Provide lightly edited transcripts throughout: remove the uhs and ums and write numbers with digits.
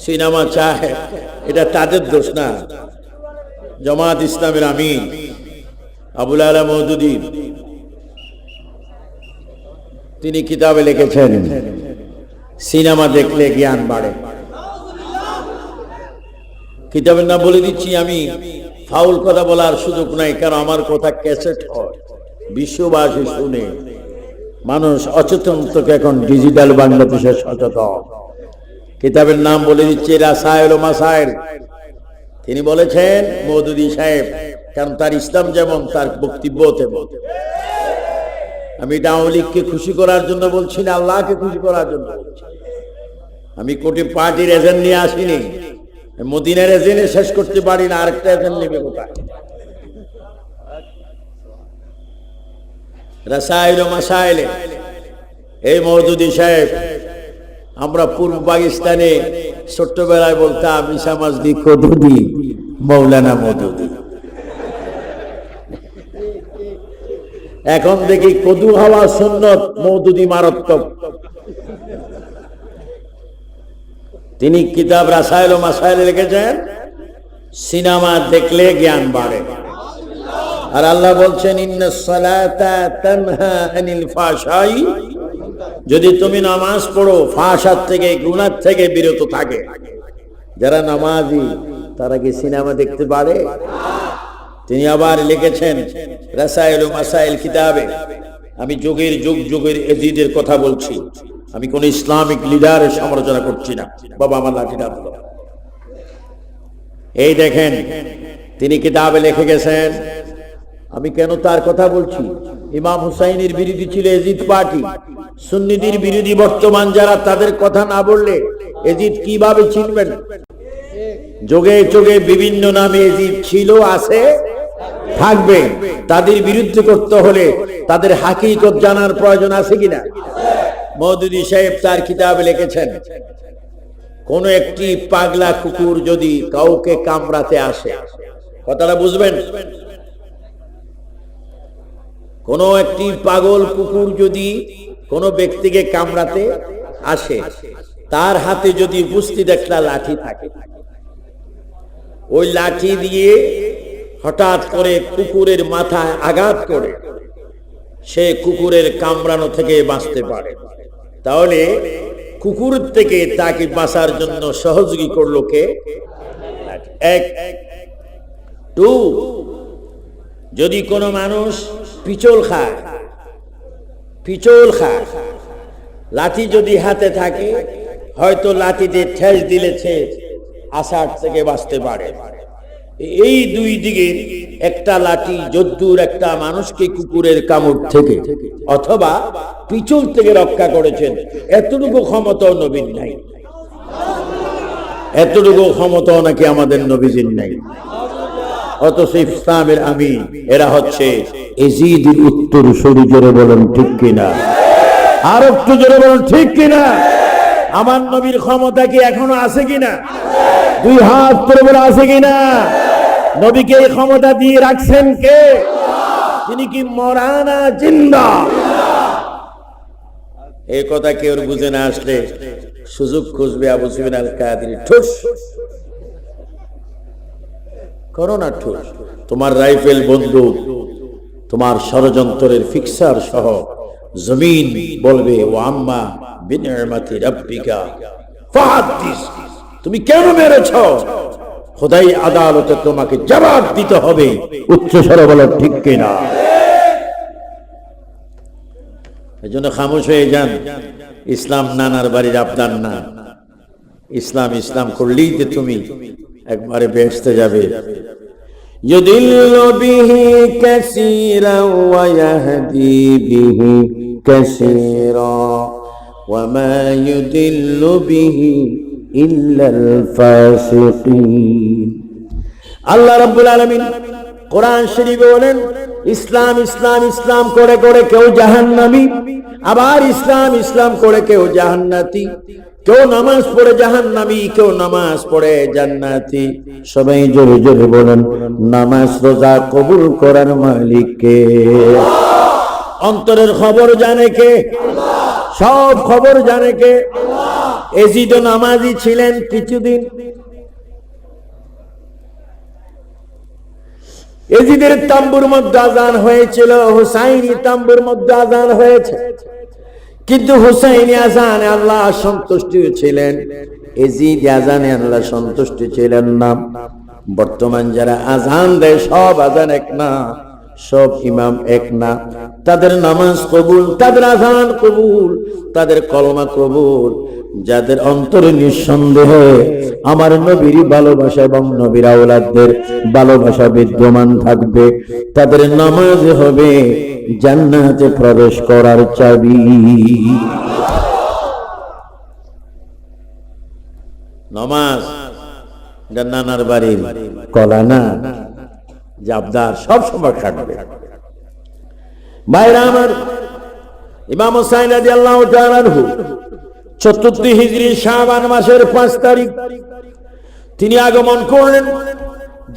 Cinema চায়, এটা তাদের দোষ না। জামাত ইসলামের আমির আবুল আলা মওদুদী তিনি কিতাবে লিখেছেন, সিনেমা দেখলে জ্ঞান বাড়ে। কিতাবের নাম বলে দিচ্ছি, আমি ফাউল কথা বলার সুযোগ নাই, কারণ আমার কথা ক্যাসেট হয়, বিশ্ববাসী শুনে। মানুষ অচেতন থেকে এখন ডিজিটাল বাংলাদেশে সচেতন। কিতাবের নাম বলে দিচ্ছি, রাসায়েল ও মাসায়েল। তিনি বলেছেন মওদুদী সাহেব, কারণ তার ইসলাম যেমন তার বক্তব্য তেমন। আমি এটা আওয়ামী লীগকে খুশি করার জন্য বলছি না, আল্লাহকে খুশি করার জন্য বলছি। আমি কোটি পার্টির এজেন্ট নিয়ে আসিনি, মদিনার এজেন্টে শেষ করতে পারি না, আরেকটা এজেন্ট নেবে কোথায়? রাসায়েল ও মাসায়েলে এই মওদুদী সাহেব, আমরা পূর্ব পাকিস্তানে ছোট্টবেলায় বলতাম ঈসা মাসদি কদুদি, মৌলানা মওদুদী। এখন দেখি কদু হওয়া সুন্নত, মওদুদী মারাত্মক। তিনি কিতাব রাসায়েল ও মাসায়েলে লিখেছেন, সিনেমা দেখলে জ্ঞান বাড়ে। আর আল্লাহ বলছেন, ইন্নাস সালাতা তানহা আনিল ফাহশাই, যদি তুমি নামাজ পড়ো ফাহশাত থেকে, গুনাহ থেকে বিরত থাকে। যারা নামাজি তারা কি সিনেমা দেখতে পারে? তিনি আবার লিখেছেন রাসায়েল ও মাসায়েল কিতাবে, আমি যুগের যুগের এজিদের কথা বলছি, আমি কোন ইসলামিক লিডারের সমালোচনা করছি না। বাবা আমার লাঠিটা দিল। এই দেখেন তিনি কিতাবে লিখে গেছেন, আমি কেন তার কথা বলছি? ইমাম হুসাইনের বিরোধী ছিল এজিদ পার্টি, সুন্নিদের বিরোধী বর্তমান যারা, তাদের কথা না বললে এজিদ কিভাবে চিনবেন? যোগে যোগে বিভিন্ন নামে এজিদ ছিল, আছে, থাকবে। তাদের বিরুদ্ধে করতে হলে তাদের হাকিকত জানার প্রয়োজন আছে কিনা? মওদুদী সাহেব তার কিতাবে লিখেছেন, কোন একটি পাগলা কুকুর যদি কাউকে কামড়াতে আসে, কথাটা বুঝবেন, কোন একটি পাগল কুকুর যদি কোন ব্যক্তিকে কামড়াতে আসে, তার হাতে যদি উপস্থিত একটা লাঠি থাকে, ওই লাঠি দিয়ে হঠাৎ করে কুকুরের মাথায় আঘাত করে সে কুকুরের কামড়ানো থেকে বাঁচতে পারে। তাহলে কুকুর থেকে তাকে বাঁচার জন্য সহযোগী করলো কে? এক। টু, যদি কোনো মানুষ পিচল খায়, লাঠি যদি হাতে থাকে, হয়তো লাঠিতে ঠেস দিলেছে, আসার থেকে বাঁচতে পারে। এই দুই দিকে একটা লাঠি যদ্দূর একটা মানুষকে কুকুরের কামড় থেকে অথবা পিছল থেকে রক্ষা করেছেন, এতটুকু ক্ষমতাও নবীর নাই, এতটুকু ক্ষমতাও নাকি আমাদের নবীজির নাই। অথচ ইসলামের আমিন এরা হচ্ছে এজিদের উত্তর সূরি। জোরে বলেন ঠিক কিনা? আর একটু জোরে বলেন ঠিক কিনা? আমার নবীর ক্ষমতা কি এখনো আছে কিনা? দুই হাত করে বলে আছে কিনা? নবীকে এই ক্ষমতা দিয়ে রাখছেন কে? তিনি কি মরানা জিন্দা? এই কথা কেউ বুঝে না আসলে সুযোগ খুঁজবে আবু সুফিয়ান আল কাদেরী। ঠুস করো না, ঠুস। তোমার রাইফেল বন্দুক, তোমার ষড়যন্ত্রের ফিক্সার সহ জমিন বলবে, ও আম্মা বিনিয়ামাতি রাব্বিকা ফাহাদ্দিস, তুমি কেন মেরেছ? খোদাই আদালতে তোমাকে জবাব দিতে হবে। উচ্চ স্বরে বলো ঠিক কিনা? এজন্য খামোশ হয়ে যান। ইসলাম নানার বাড়ির আবদার না। ইসলাম ইসলাম করলেই যে তুমি একবারে বেহেশতে যাবে। ইউদিল্লু বিহি কাসীরা ওয়া ইয়াহদি বিহি কাসীরা ওয়া মা ইউদিল্লু বিহি ইল্লাল ফাসিকিন। আল্লাহ রাব্বুল আলামিন কোরআন শরীফে বলেন, ইসলাম ইসলাম ইসলাম করে করে কেউ জাহান্নামী, আবার ইসলাম ইসলাম করে কেউ জান্নাতি। কেউ নামাজ পড়ে জাহান্নামী, কেউ নামাজ পড়ে জান্নাতি। সবাই জোরে জোরে বলেন, নামাজ রোজা কবুল করার মালিক কে? অন্তরের খবর জানে কে? সব খবর জানে কে? এজিদও নামাজি ছিলেন কিছুদিন। এজিদের তাম্বুর মধ্যে আজান হয়েছিল, হুসাইনি তাম্বুর মধ্যে আজান হয়েছে, কিন্তু হুসাইনি আজানে আল্লাহ সন্তুষ্ট ছিলেন, এজিদ আজানে আল্লাহ সন্তুষ্ট ছিলেন না। বর্তমান যারা আজান দেয় সব আজান এক না, সব ইমাম এক না, তাদের নামাজ কবুল, তাদের আজান কবুল, তাদের কলমা কবুল, যাদের অন্তরে নিঃসন্দেহে আমার নবীর ভালোবাসা এবং নবীর আওলাদদের ভালোবাসা বিদ্যমান থাকবে, তাদের নামাজ হবে জান্নাতে প্রবেশ করার চাবি। নামাজ নানার বাড়ির কলা না, জাবদার সব সময় খাটবে। ভাইরা আমার, ইমাম হুসাইন রাদিয়াল্লাহু তাআলা আনহু চতুর্থ হিজরি শাবান মাসের 5 তারিখ তিনি আগমন করলেন,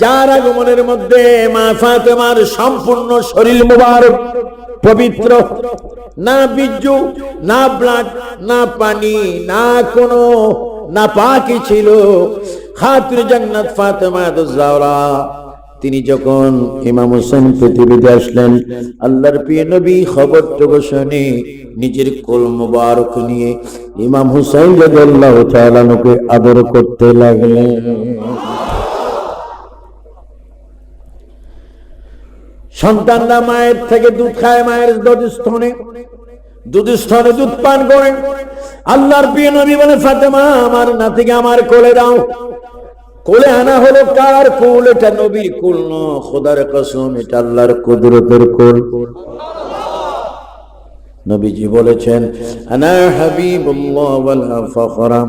যার আগমনের মধ্যে মা ফাতেমার সম্পূর্ণ শরীর মুবারক পবিত্র, না বীর্য, না ব্লাড, না পানি, না কোনো নাপাকি ছিল। খাতুনে জান্নাত ফাতেমা আয-জাহরা তিনি যখন ইমাম হোসেন পৃথিবীতে আসলেন, আল্লাহর প্রিয় নবী খবরটুকু শুনে নিজের কোল মুবারক নিয়ে ইমাম হুসাইন রাদিয়াল্লাহু তাআলা আনহুকে আদর করতে লাগলেন। সন্তানরা মায়ের থেকে দুধ খায়, মায়ের দুধ স্তনে দুধ পান করেন। আল্লাহর প্রিয় নবী বলে, ফাতেমা আমার নাতিকে আমার কোলে দাও। কোলে আনা হলো কার কোল? এটা নবীর কোল না, খোদার কসম এটা আল্লাহর কুদরতের কোল। নবীজি বলেছেন, আনা হাবিবুল্লাহ ওয়ালা ফখরা,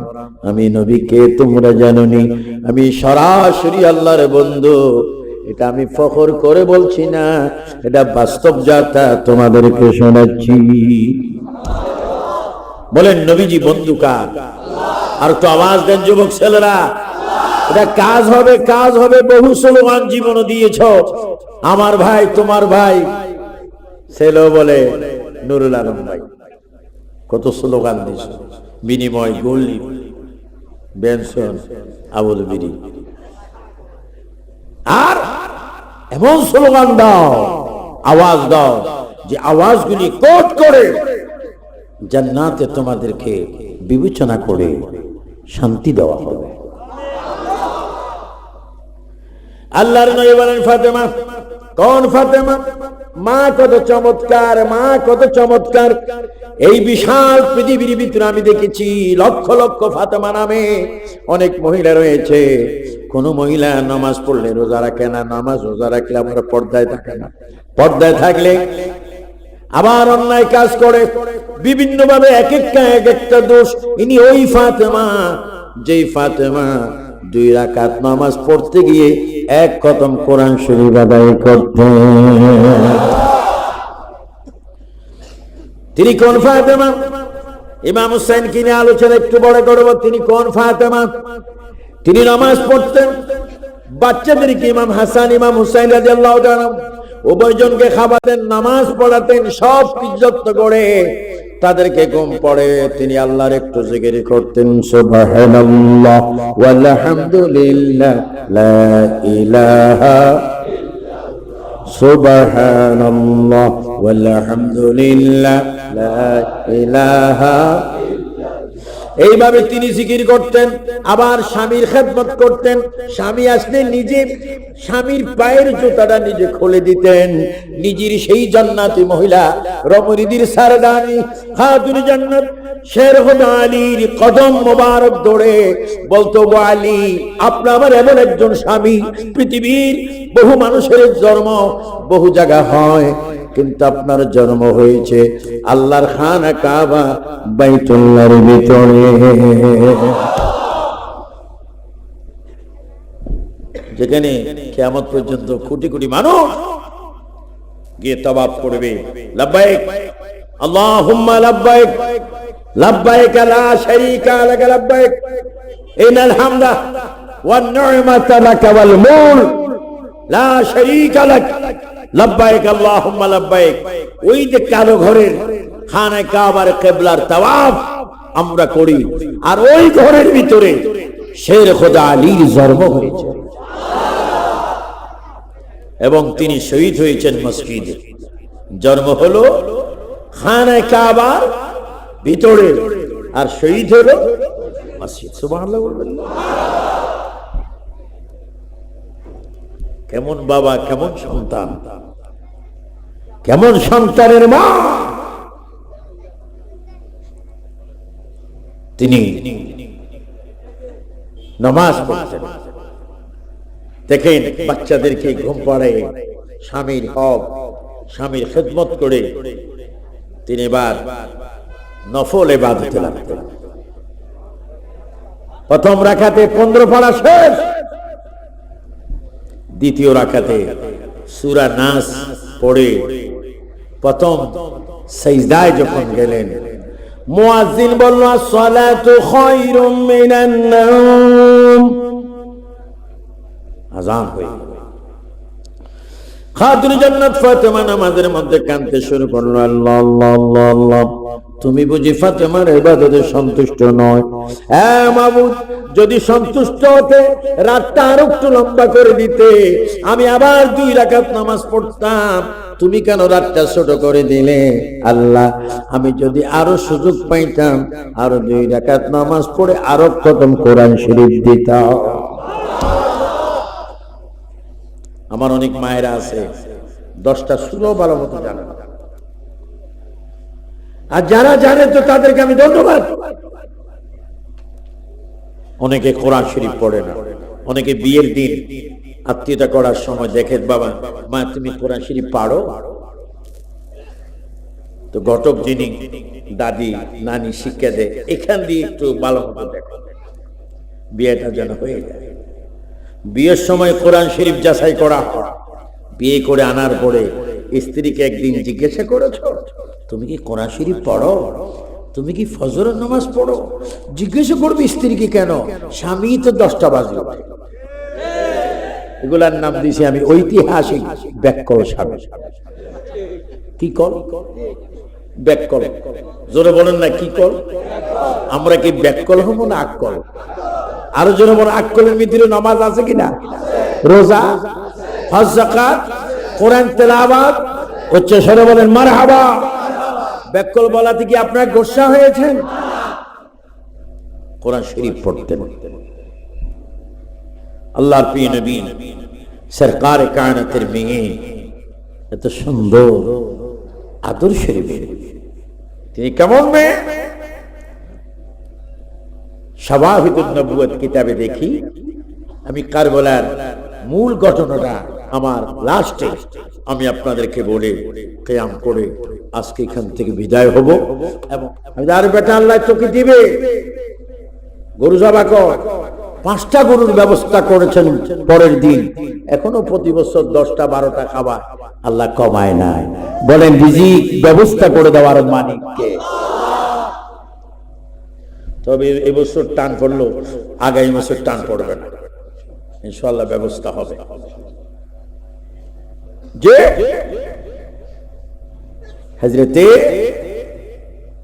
আমি নবীকে তোমরা জানোনি, আমি সরাসরি আল্লাহর বন্ধু। এটা আমি ফখর করে বলছি না, এটা বাস্তব যাতা তোমাদেরকে শোনাচ্ছি। বলেন নবীজি বন্ধু কার? আর তো আওয়াজ দেন যুবক ছেলেরা, এটা কাজ হবে, কাজ হবে। বহু স্লোগান জীবনে দিয়েছ, আমার ভাই, তোমার ভাই। ছেলেও বলে নুরুল আলম ভাই, কত স্লোগান দিয়েছ, বিনিময়, গোল্ডি, বেনসন, আবুল বিরি, আর এমন স্লোগান দাও, আওয়াজ দাও যে আওয়াজগুলি কোট করে জান্নাতে তোমাদেরকে বিবেচনা করে শান্তি দেওয়া হবে। আল্লাহর নবী বলেন, ফাতেমা কোন ফাতেমা? মা কত চমৎকার, মা কত চমৎকার। এই বিশাল পৃথিবীর ভিতরে আমি দেখেছি লক্ষ লক্ষ ফাতেমা নামে অনেক মহিলা রয়েছে। কোন মহিলা নামাজ পড়লে রোজা রাখে না, নামাজ রোজা রাখলে আমার পর্দায় থাকে না, পর্দায় থাকলে আবার অন্যায় কাজ করে, বিভিন্ন ভাবে এক একটা দোষ। ইনি ওই ফাতেমা, যেই ফাতেমা 2 রাকাত নামাজ পড়তে গিয়ে 1 খতম কোরআন শরীফ আদায় করতেন। তিনি কোন ফাতেমা? ইমাম হুসাইন কি নিয়ে আলোচনা একটু বড় করব। তিনি কোন ফাতেমা? তিনি নামাজ পড়তেন, বাচ্চাদেরকে ইমাম হাসান, ইমাম হুসাইন রাদিয়াল্লাহু তাআলা উভয়জনকে খাওয়াতেন, নামাজ পড়াতেন, সব যত্ন করে তাদেরকে ঘুম পড়ে তিনি আল্লাহর একটু জিকির করতেন, সুবহানাল্লাহ ওয়াল হামদুলিল্লাহ লা ইলাহা সুবহানাল্লাহ ওয়াল হামদুলিল্লাহ লা ইলাহা। এইভাবে তিনি জিকির করতেন। আবার স্বামীর খেদমত করতেন। স্বামী আসলে নিজে স্বামীর পায়ের জুতাটা নিজে খুলে দিতেন। নিজের সেই জান্নাতি মহিলা রমণীদের সারদানি খাতুনে জান্নাত শের হুদা আলীর কদম মোবারক ধরে বলতো, গো আলী, আপনি আমার এমন একজন স্বামী। পৃথিবীর বহু মানুষের জন্ম বহু জায়গা হয়, কিন্তু আপনার জন্ম হয়েছে আল্লাহর খানা কাবা বাইতুল্লাহর ভিতরে, যেখানে কিয়ামত পর্যন্ত কোটি কোটি মানুষ গিয়ে তাওয়াফ করবে। লাব্বাইক আল্লাহুম্মা লাব্বাইক লাব্বাইক লা শারীকা লাক লাব্বাইক ইন্নাল হামদা ওয়ান নি'মাতা লাক ওয়াল মুলক লা শারীকা লাক লাব্বাইক আল্লাহুম্মা লাব্বাইক। ওই যে কালো ঘরের খানায়ে কাবার কিবলার তাওয়াফ আমরা করি। আর ওই ঘরের ভিতরে শের খোদা আলীর জন্ম হয়েছে এবং তিনি শহীদ হয়েছেন মসজিদে। জন্ম হলো খানায়ে কাবার ভিতরে আর শহীদ হলো মসজিদ। সুবহানাল্লাহ বলবেন। কেমন বাবা, কেমন সন্তান, কেমন সন্তানের মা। তিনি নামাজ পড়তেন। দেখেন বাচ্চাদেরকে ঘুম পাড়ায় স্বামীর হক, স্বামীর খেদমত করে তিনি এবার নফল ইবাদতে লাগতেন। প্রথম রাকাতে 15 পারা শেষ, দ্বিতীয় রাকাতে সূরা নাস পড়ে প্রথম সিজদায় যখন গেলেন, মুয়াজ্জিন বলল আসসালাতু খায়রুম মিনান নাওম, আযান হয়ে গেল। খাতুন জান্নাত ফাতেমা নামাজের মধ্যে কাঁদতে শুরু করলো, আল্লাহ আল্লাহ আল্লাহ আল্লাহ, তুমি বুঝি ফাতেমার ইবাদতে সন্তুষ্ট নয়? হ্যাঁ মাবুদ, যদি সন্তুষ্ট হতে রাতটা আরো একটু লম্বা করে দিতে, আমি আবার 2 রাকাত নামাজ পড়তাম। তুমি কেন রাতটা ছোট করে দিলে? আল্লাহ, আমি যদি আরো সুযোগ পাইতাম আরো 2 রাকাত নামাজ পড়ে আরো খতম কোরআন শরীফ দিতাম। আমার অনেক মায়েরা আছে 10টা সূরা ভালো মতো জানে না, আর যারা জানে তো তাদেরকে আমি ধন্যবাদ। অনেকে কোরআন শরীফ পড়ে না, অনেকে বিয়ের দিন আত্মীয়তা করার সময় দেখে, বাবা মা তুমি কোরআন শরীফ পারো? তো ঘটক যিনি দাদি নানি শিক্ষা দেয়, এখান দিয়ে একটু ভালো মতো দেখো, বিয়েটা যেন হয়ে যায়। বিয়ের সময় কোরআন শরীফ যাচাই করা হয়। বিয়ে করে আনার পরে স্ত্রীকে একদিন জিজ্ঞাসা করেছো, তুমি কি কোরআন শরীফ পড়ো? তুমি কি ফজরের নামাজ পড়ো? জিজ্ঞাসা করবে স্ত্রীকে কেন? স্বামী তো 10টা বাজে। এগুলার নাম দিয়েছি আমি ঐতিহাসিক ব্যাককল স্বামী। কি কল? ব্যাককল। জোরে বলেন না কি কল? আমরা কি ব্যাককল হবো না আককল? আরো জোরে বলেন, আককলের ভিতরে নামাজ আছে কিনা? রোজা, হজ, যাকাত, কোরআন তেলাওয়াত, উচ্চ স্বরে বলেন মারহাবা। ব্যাককল বলাতে কি আপনারা গোসা হয়েছেন? কোরআন শরীফ পড়তেন। আল্লাহর প্রিয় নবী সরকার কায়নাতের মেয়ে, এত সুন্দর আদর্শের মেয়ে, তিনি কেমন মেয়ে? শাওয়াহিদুন নবুয়ত কিতাবে দেখি, আমি কারবালার মূল ঘটনাটা আমার লাস্টে আমি আপনাদেরকে বলে কিয়াম করে আজকে এখান থেকে বিদায় হব। এবং আর বেটা আল্লাহ তোকে দিবে, গরু জবা কর। 5টা গরুর ব্যবস্থা করেছেন পরের দিন, এখনো প্রতি বছর 10টা 12টা খাবার আল্লাহ কমায় নাই। বলেন রিজিক ব্যবস্থা করে দেওয়ার মালিক কে? তবে এবছর টান পড়লো, আগামী বছর টান পড়বে না, ইনশাআল্লাহ ব্যবস্থা হবে। যে হযরতে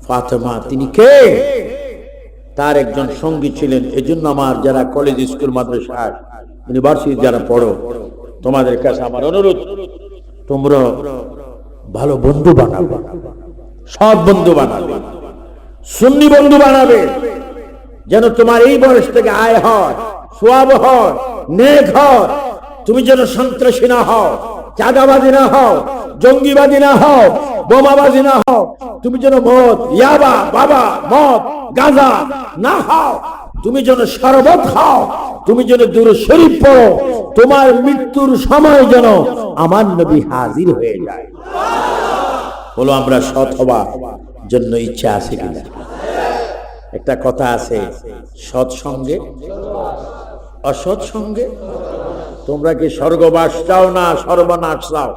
ফাতেমা তিনি কে? তার একজন সঙ্গী ছিলেন। এজন্য আমার যারা কলেজ, স্কুল, মাদ্রাসা, ইউনিভার্সিটি যারা পড়ো, তোমাদের কাছে আমার অনুরোধ, তোমরা ভালো বন্ধু বানাবে, সৎ বন্ধু বানাবে, সুন্নি বন্ধু বানাবে, যেন তোমার এই বয়স থেকে আয় হয়, সওয়াব হয়, নেক হয়। তুমি যেন সন্ত্রাসী না হও, চাঁদাবাজি না হও, জঙ্গিবাদী না হও, বোমাবাজি না হও। তুমি যেন মদ, ইয়াবা, বাবা, মদ, গাঁজা না খাও। তুমি যেন শরবত খাও। তুমি যেন দুরূদ শরীফ পড়ো। তোমার মৃত্যুর সময় যেন আমার নবী হাজির হয়ে যায়। বলো আমরা সৎ হবার জন্য ইচ্ছা আছে কিনা? একটা কথা আছে, সৎ সঙ্গে অসৎ সঙ্গে। তোমরা কি স্বর্গবাস চাও না সর্বনাশ চাও?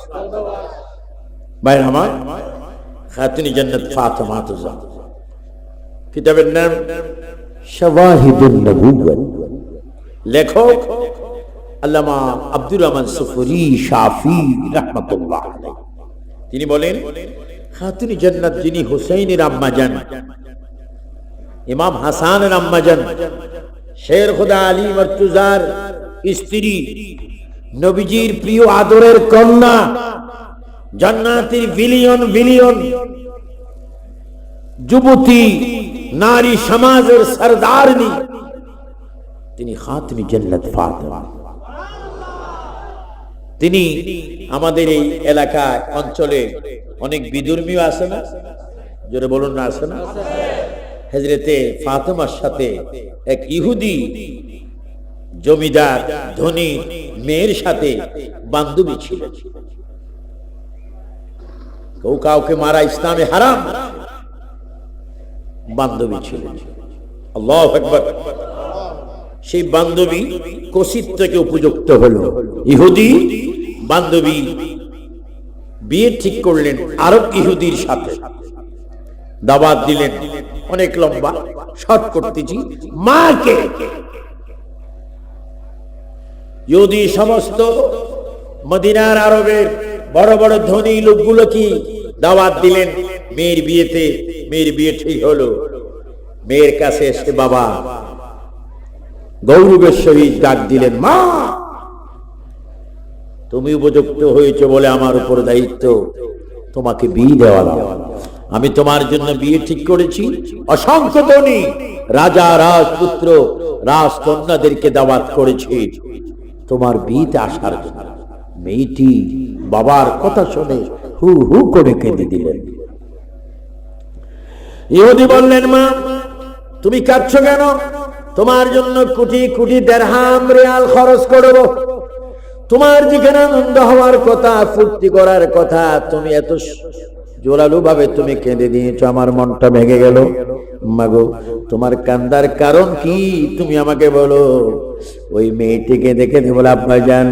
ভাই আমার, খাতুনে জান্নাত ফাতেমা তুজা, কিতাবের নাম শাওয়াহিদুন নবুওয়াত। লেখক আল্লামা আব্দুর রহমান সুফরি শাফি রাহমাতুল্লাহ আলাইহি। তিনি বলেন, খাতুনে জান্নাত যিনি হুসাইনের আম্মা জান, ইমাম হাসানের আম্মাজান শের খুদা আলী মর্তুজার স্ত্রী, নবীজির প্রিয় আদরের কন্যা, জান্নাতের বিলিয়ন বিলিয়ন যুবতী নারী সমাজের সরদারনি, তিনি খাতমি জান্নাত ফাতেমা। তিনি আমাদের এই এলাকায় অঞ্চলে অনেক বিধর্মীয় আছে না, জোরে বলুন না, আছে না? হযরতে ফাতেমার সাথে এক ইহুদি জমিদার ধনী মেয়ের সাথে বান্ধবী ছিল। কেউ কাউকে মারা ইসলামে হারাম, বান্ধবী ছিল। আল্লাহু আকবার। সেই বান্ধবী কসিদ থেকে উপযুক্ত হলো। ইহুদি বান্ধবী বিয়ে ঠিক করলেন আরব ইহুদির সাথে, দাওয়াত দিলেন। অনেক লম্বা, শর্ট করতেছি। মাকে ইহুদি সমস্ত মদিনার আরবের বড় বড় ধনী লোকগুলো কি দাওয়াত দিলেন মেয়ের বিয়েতে। মেয়ের বিয়ে ঠিক হলো। মেয়ের কাছে এসে বাবা গৌরবের সহিত ডাক দিলেন, মা তুমি উপযুক্ত হয়েছে বলে আমার উপর দায়িত্ব তোমাকে বিয়ে দেওয়া। আমি তোমার জন্য বিয়ে ঠিক করেছি। অসংখ্য ধনী রাজা, রাজপুত্র, রাজকন্যাদেরকে দাওয়াত করেছি তোমার বিয়েতে আসার জন্য। মেয়েটি বাবার কথা শুনে হু হু করে কেঁদে দিলেন। ইহুদি বললেন, মা তুমি কাঁদছো কেন? তোমার জন্য কোটি কোটি দিরহাম রিয়াল খরচ করব। তোমার যেখানে আনন্দ হওয়ার কথা, ফুর্তি করার কথা, তুমি এত জোরালো ভাবে তুমি কেঁদে দিয়েছো, আমার মনটা ভেঙে গেল। মাগো তোমার কান্দার কারণ কি তুমি আমাকে বলো। ওই মেয়েটিকে দেখে বলে, আব্বাজান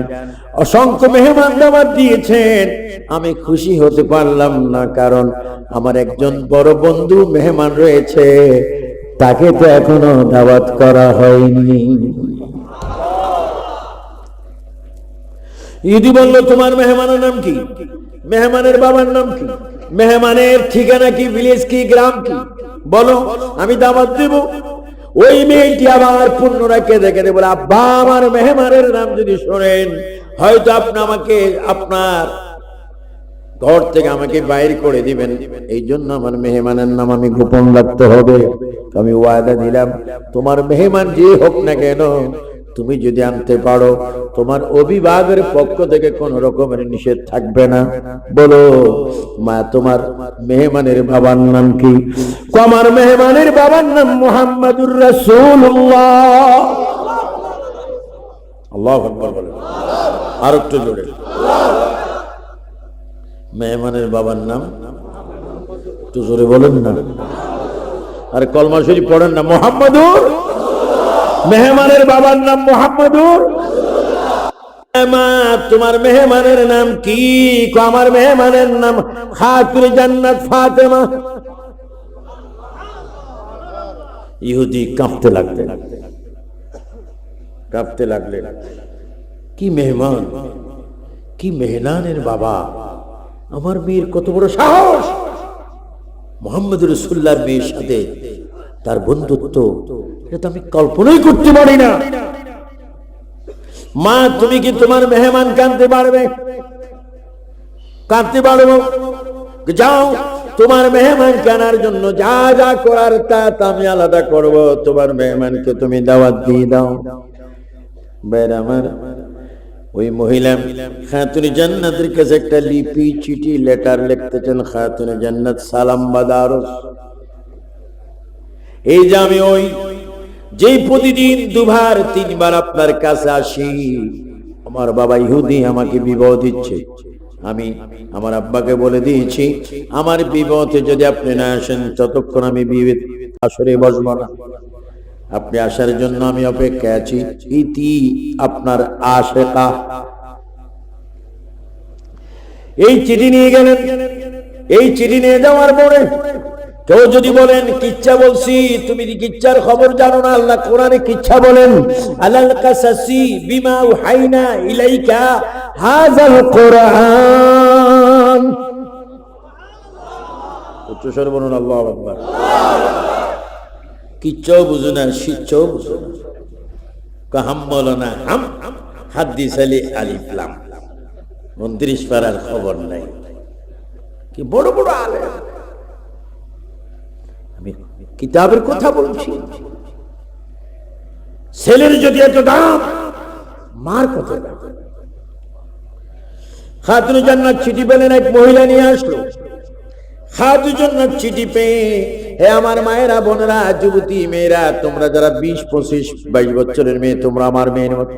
অসংখ্য মেহমান দাওয়াত দিয়েছেন, আমি খুশি হতে পারলাম না, কারণ আমার একজন বড় বন্ধু মেহমান রয়েছে, তাকে তো এখনো দাওয়াত করা হয়নি। ইহুদি বলল, তোমার মেহমানের নাম কি? মেহমানের বাবার নাম কি? মেহমানের ঠিকানা কি? ভিলেজ কি? গ্রাম কি? বলো, আমি দাওয়াত দেব। ওই মেয়েটি আবার পুনরায় কেঁদে কেঁদে বলে, আব্বা আমার মেহমানের নাম যদি শোনেন হয়তো আপনি আমাকে আপনার ঘর থেকে আমাকে বাইর করে দিবেন। এই জন্য আমার মেহমানের নাম আমি গোপন রাখতে হবে। আমি ওয়াদা দিলাম তোমার মেহমান যে হোক না কেন তুমি যদি আনতে পারো তোমার অভিভাবকের পক্ষ থেকে কোন রকমের নিষেধ থাকবে না। বলো মা তোমার মেহমানের বাবার নাম কি? আমার মেহমানের বাবার নাম মুহাম্মাদুর রাসূলুল্লাহ। আল্লাহু আকবার বলেন, আর একটু জোরে। মেহমানের বাবার নাম একটু জোরে বলেন না, আর কলমা শরীফ পড়েন না। মুহাম্মাদুর, মেহমানের বাবার নাম মুহাম্মাদুর। মা তোমার মেহমানের নাম কি? আমার মেহমানের নাম খাতুনে জান্নাত ফাতেমা। ইহুদি কাঁপতে লাগলেন, কাঁপতে লাগলেন। কি মেহমান, কি মেহমানের বাবা! আমার মেয়ের কত বড় সাহস! মুহাম্মদ রাসূলুল্লাহর মেয়ের সাথে তার বন্ধুত্ব, এটা তো আমি কল্পনাই করতে পারি না। মা তুমি কি তোমার মেহমান কাঁদতে পারবে? কাঁদতে পারবো। যাও তোমার মেহমান কানার জন্য যা যা করার তা আমি আলাদা করব। তোমার মেহমানকে তুমি দাওয়াত দিয়ে দাও। বের আমার ওই মহিলা খাতুনে জান্নাতের কাছে একটা লিপি, চিঠি, লেটার লিখতেছেন। খাতুনে জান্নাত সালাম বাদারস, এই যে আমি ওই যেই প্রতিদিন দুবার তিনবার আপনার কাছে আসি, আমার বাবা ইহুদি আমাকে বিবাহ দিচ্ছে। আমি আমার আব্বাকে বলে দিয়েছি আমার বিবাহতে যদি আপনি না আসেন ততক্ষণ আমি বিয়ে আসরে বসবো না। আপনি আসার জন্য আমি অপেক্ষায় আছি। ইতি আপনার আশিকা। এই চিঠি নিয়ে গেলেন। এই চিঠি নিয়ে যাওয়ার পরে কেউ যদি বলেন কিচ্ছা বলছি, তুমি কিচ্ছার খবর জানো না। আল্লাহ কোরআনে কিচ্ছা বলেন, আলাল কাসাসি বিমা উহাইনা ইলাইকা হাযাল কোরআন। উচ্চস্বরে বলুন আল্লাহু আকবার। কিচ্ছু বুঝো না, শিচ্ছও বুঝো না। হাম বলো না, হাম হাদিস আলী আলিফলাম 29 পারার খবর নাই। কি বড় বড় আলেম। আমি কিতাবের কথা বলছি। ছেলের যদি এত দাম, মার কত দাম। খাতুন জান্নাত চিঠি পেলেন, এক মহিলা নিয়ে আসলো। খাতুন জান্নাত চিঠি পেয়ে, হে আমার মায়েরা, বোনেরা, যুবতী মেয়েরা, তোমরা যারা 20, 25, 22 বছরের মেয়ে, তোমরা আমার মেয়ের মতো।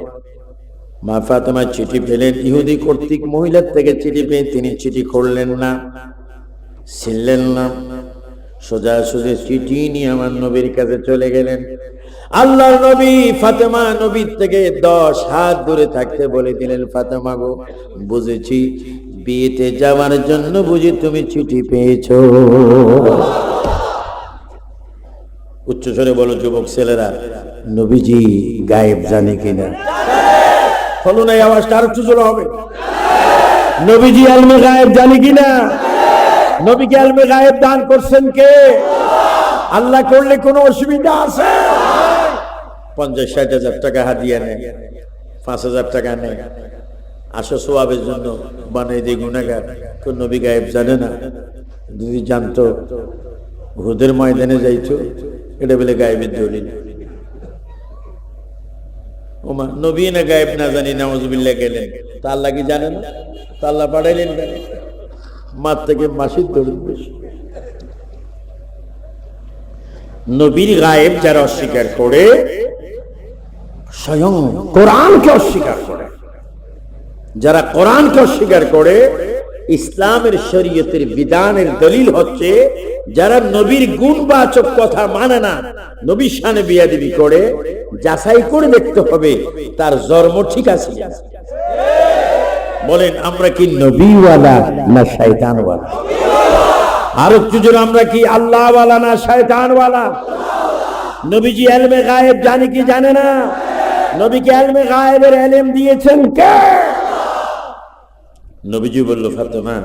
মা ফাতেমা চিঠি পেলেন, ইহুদি কর্তৃক মহিলার থেকে চিঠি পেয়ে তিনি চিঠি করলেন না, ছিলেন না, সোজাসুজি চিঠি নিয়ে আমার নবীর কাছে চলে গেলেন। আল্লাহর নবী ফাতেমা নবীর থেকে 10 হাত দূরে থাকতে বলে দিলেন, ফাতেমা গো, বুঝেছি বিয়েতে যাওয়ার জন্য বুঝি তুমি চিঠি পেয়েছো। উচ্চস্বরে বলো যুবক ছেলেরা, নবীজি গায়েব জানে কিনা? বলো না, আওয়াজটা আর একটু জোরে হবে। নবীজি ইলমে গায়েব জানে কিনা? নবীকে ইলমে গায়েব দান করছেন কে? আল্লাহ করলে কোনো অসুবিধা আছে? 50-60 হাজার টাকা হাদিয়া নেয়, 5,000 টাকা নেয়, আসো সোয়াবের জন্য, বানাই দিয়ে গুনাহগার। কোন নবী গায়েব জানে না? যদি জানতো উহুদের ময়দানে যাইতো, এটা বলে গায়েবের দলিল। ওমা নবী না গায়েব না জানি নাউজুবিল্লাহ গেলেন, তা আল্লাহ কি জানেন? তা আল্লাহ পাঠাইলেন কেন? মার থেকে মাসির দলিল বেশি। নবীর গায়েব যারা অস্বীকার করে, স্বয়ং কোরআনকে অস্বীকার করে, যারা কোরআনকে অস্বীকার করে, ইসলামের শরীয়তের বিধানের দলিল হচ্ছে যারা নবীর গুণবাচক কথা মানে না, নবীর শানে বিয়াদবি করে, যাচাই করে দেখতে হবে তার জন্ম ঠিক আছে। বলেন আমরা কি নবীওয়ালা না শয়তানওয়ালা? আর একটু জোরে, আমরা কি আল্লাহওয়ালা না শয়তানওয়ালা? নবীজি ইলমে গায়েব জানে কি জানে না? নবীকে ইলমে গায়েবের ইলম দিয়েছেন কে? নবীজি বলল, ফাতেমা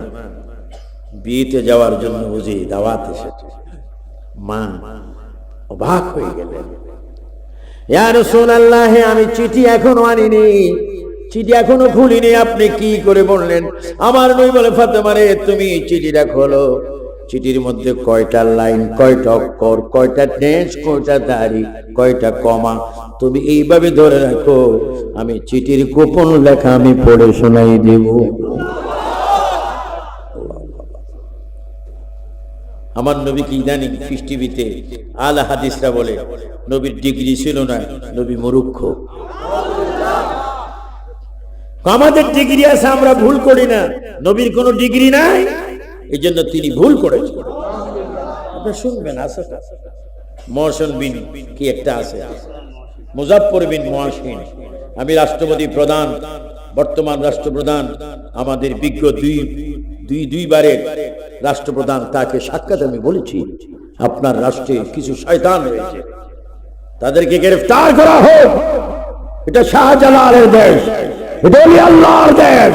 বিয়েতে যাওয়ার জন্য বুঝি দাওয়াত এসেছে। মা অবাক হয়ে গেলেন, ইয়া রাসূলুল্লাহ, আমি চিঠি এখনো আনিনি, চিঠি এখনো খুলিনি, আপনি কি করে বললেন? আমার নবী বলে, ফাতেমা রে, তুমি চিঠিটা খোলো। চিঠির মধ্যে কয়টা লাইন, কয়টা অক্ষর, কয়টা টেন্স, কয়টা দাড়ি, কয়টা কমা, তুমি এইভাবে ধরে রাখো, আমি চিঠির গোপন লেখা আমি পড়ে শোনাই দেব। আমার নবী কি জানি, ফিস টিভিতে আলা হাদিসরা বলে নবীর ডিগ্রি ছিল না, নবী মূর্খ। আমাদের ডিগ্রি আছে, আমরা ভুল করি না, নবীর কোনো ডিগ্রি নাই, এই জন্য তিনি ভুল করেছেন। আপনারা শুনবেন, আছে মহসিন বিন কি একটা আছে, মুজাফফর বিন মহসিন। আমি রাষ্ট্রপতি প্রধান, বর্তমান রাষ্ট্রপ্রধান, আমাদের বিজ্ঞ দুইবারের রাষ্ট্রপ্রধান, তাকে সাক্ষাৎ আমি বলেছি, আপনার রাষ্ট্রে কিছু শয়তান রয়েছে, তাদেরকে গ্রেফতার করা হোক। এটা শাহজালালের দেশ, এটা আল্লাহর দেশ,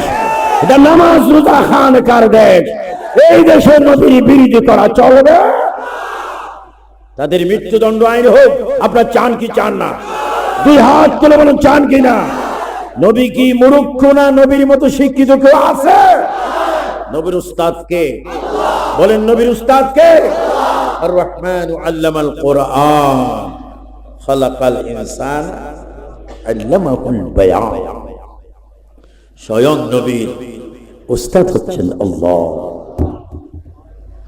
এটা নামাজ রোজা খানকার দেশ। এই দেশে নবীর বিরোধী করা চলবে? তাদের মৃত্যুদণ্ড আইন হোক। আপনারা চান কি চান না? 2 হাত তুলে বলুন, চান কি না? নবী কি মূর্খ না? নবীর মতো শিক্ষিত কেউ আছে? নবীর উস্তাদ কে? বলেন নবীর উস্তাদ কে? আর রহমান আল্লামাল কোরআন, খালাকাল ইনসান আল্লামাহুল বায়ান। স্বয়ং নবীর উস্তাদ হচ্ছেন আল্লাহ।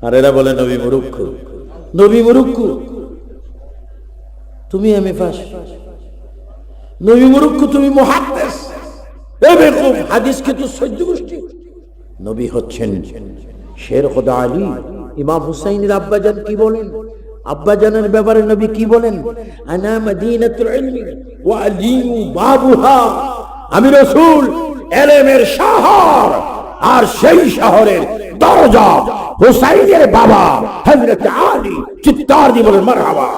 আর এরা বলে নবী মূর্খ, নবী মূর্খ। তুমি এমএ পাস, নবী মূর্খ, তুমি মুহাদ্দিস। এ বেকুব, হাদিসকে তো সহ্য গোষ্ঠী। নবী হচ্ছেন শের খোদা আলী। ইমাম হুসাইনের আব্বাজান কি বলেন? আব্বাজানের ব্যাপারে নবী কি বলেন? আনা মদিনাতুল ইলমি ওয়া আলিয়ু বাবুহা। আমি রাসূল ইলমের শহর, আর সেই শহরের দরজা হুসাইনের বাবা হযরত আলী। চিৎকার দিয়ে বলেন মারহাবা।